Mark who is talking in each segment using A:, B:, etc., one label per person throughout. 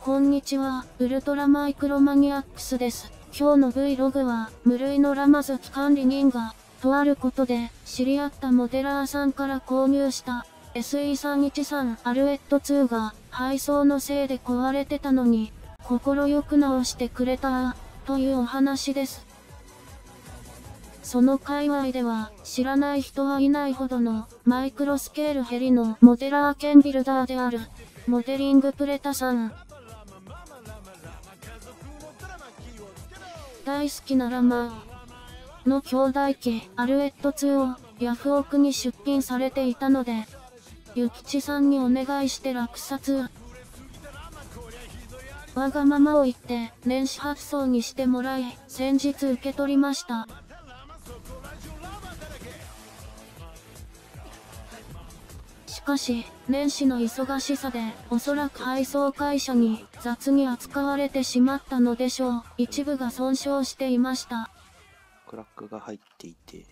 A: こんにちは、ウルトラマイクロマニアックスです。今日の Vlog は、無類のラマズ管理人が、とあることで、知り合ったモデラーさんから購入した、SE313 アルエット2が、配送のせいで壊れてたのに、心よく直してくれた、というお話です。その界隈では、知らない人はいないほどの、マイクロスケールヘリのモデラー兼ビルダーである、モデリングプレタさん。大好きなラマーの兄弟機アルエット2をヤフオクに出品されていたので、ゆきちさんにお願いして落札。わがままを言って年始発送にしてもらい、先日受け取りました。しかし、年始の忙しさで、おそらく配送会社に雑に扱われてしまったのでしょう。一部が損傷していました。
B: クラックが入っていて、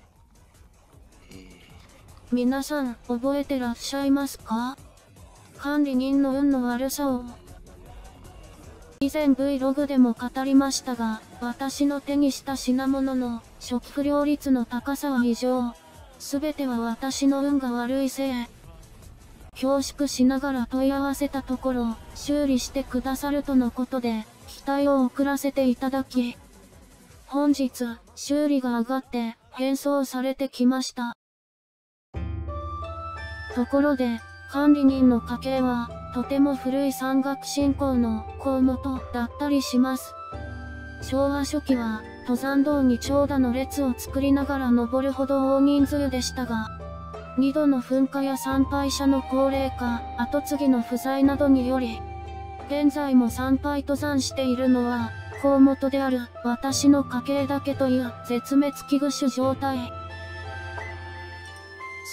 A: 皆さん、覚えてらっしゃいますか？管理人の運の悪さを。以前 Vlog でも語りましたが、私の手にした品物の初期不良率の高さは異常。すべては私の運が悪いせい。恐縮しながら問い合わせたところ、修理してくださるとのことで、期待を遅らせていただき、本日、修理が上がって、返送されてきました。ところで、管理人の家系は、とても古い山岳信仰の項元だったりします。昭和初期は、登山道に長蛇の列を作りながら登るほど大人数でしたが、2度の噴火や参拝者の高齢化、後継ぎの不在などにより、現在も参拝登山しているのは、項元である私の家系だけという絶滅危惧種状態。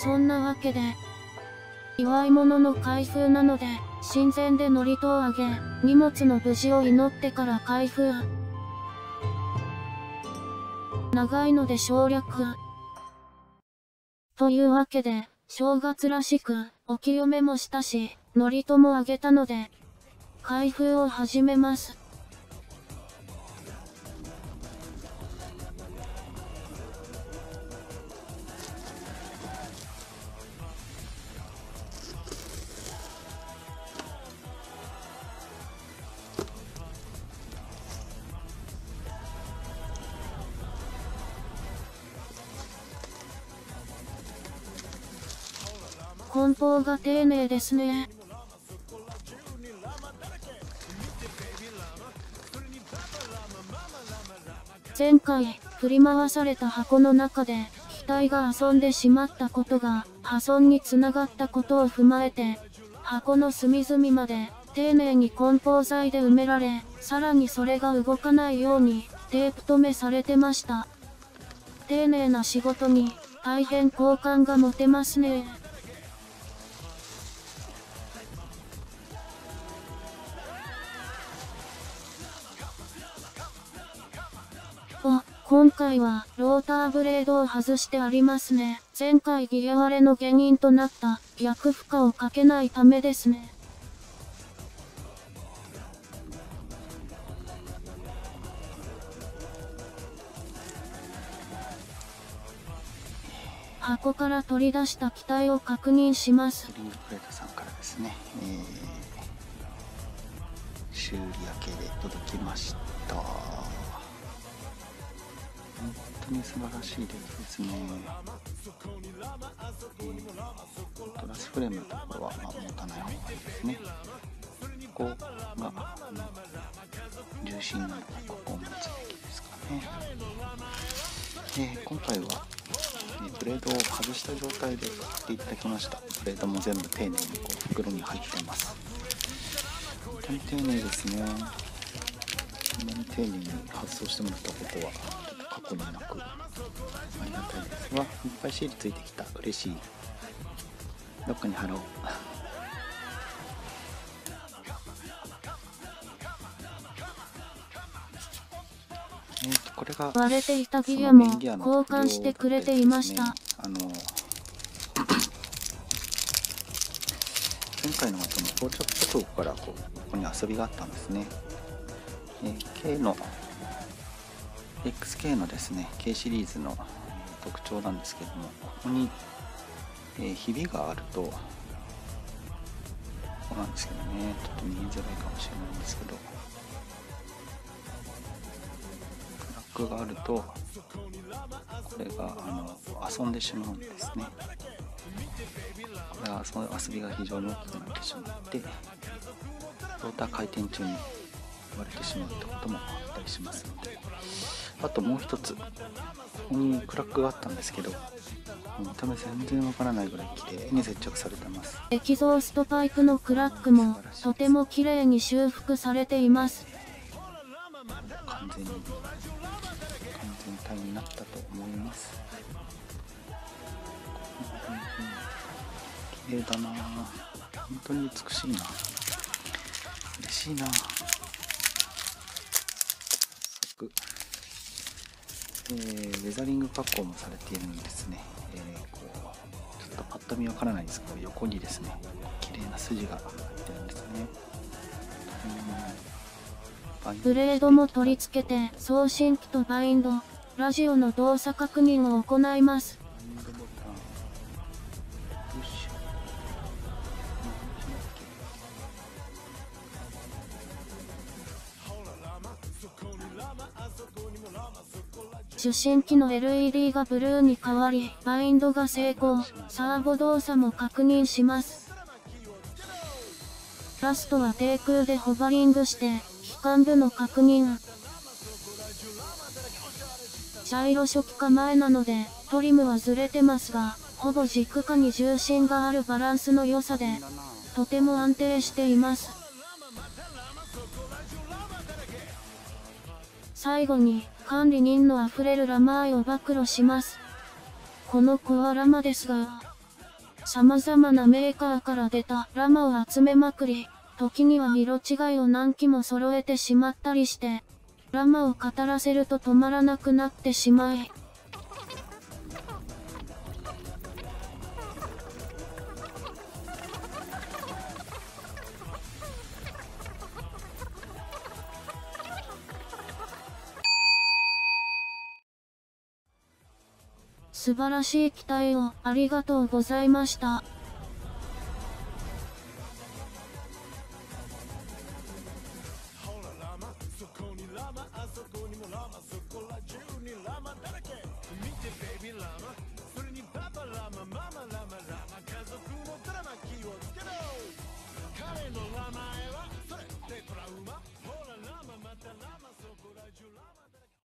A: そんなわけで、祝い物の開封なので、神前で祝詞をあげ、荷物の無事を祈ってから開封。長いので省略。というわけで、正月らしく、お清めもしたし、祝詞もあげたので、開封を始めます。梱包が丁寧ですね。前回、振り回された箱の中で、機体が遊んでしまったことが、破損につながったことを踏まえて、箱の隅々まで、丁寧に梱包材で埋められ、さらにそれが動かないように、テープ留めされてました。丁寧な仕事に、大変好感が持てますね。今回はローターブレードを外してありますね。前回ギア割れの原因となった逆負荷をかけないためですね。箱から取り出した機体を確認します。
B: リングプレートさんからですね、修理明けで届きました。本当に素晴らしいですね。トラスフレームのところは、持たない方がいいですね。ここが、重心なのでここを持つべきですかね。今回は、ブレードを外した状態で買っていただきました。ブレードも全部丁寧に袋に入ってます。本当に丁寧ですね。こんなに丁寧に発送してもらったことは過去になくありがたいですが、いっぱいシールついてきた。嬉しい。どっかに貼ろう。これが
A: 割れていたギアも交換してくれていました。
B: 前前回の後の到着直後からここに遊びがあったんですね。K の XK のですね K シリーズの特徴なんですけども、ここに、ひびがあると、ここなんですけどね、ちょっと見えづらいかもしれないんですけど、クラックがあるとこれが遊んでしまうんですね。これはその遊びが非常に大きくなってしまって、ローター回転中に割れてしまうってこともあったりしますので、あともう一つ、ここにクラックがあったんですけど、見た目全然わからないぐらい綺麗に接着されてます。
A: エキゾーストパイプのクラックもとても綺麗に修復されています。
B: 完全体になったと思います。綺麗だなぁ、本当に美しいな、嬉しいな。早速、ウェザリング加工もされているんですね。こうちょっとパッと見わからないんですけど、横にですね綺麗な筋が入ってるんですね。
A: ブレードも取り付けて送信機とバインド、ラジオの動作確認を行います。受信機の LED がブルーに変わり、バインドが成功、サーボ動作も確認します。ラストは低空でホバリングして機関部の確認。シャイロ初期化前なのでトリムはずれてますが、ほぼ軸下に重心があるバランスの良さでとても安定しています。最後に管理人のあふれるラマーイを暴露します。このコアラマですが、様々なメーカーから出たラマを集めまくり、時には色違いを何機も揃えてしまったりして、ラマを語らせると止まらなくなってしまい、素晴らしい機体をありがとうございました。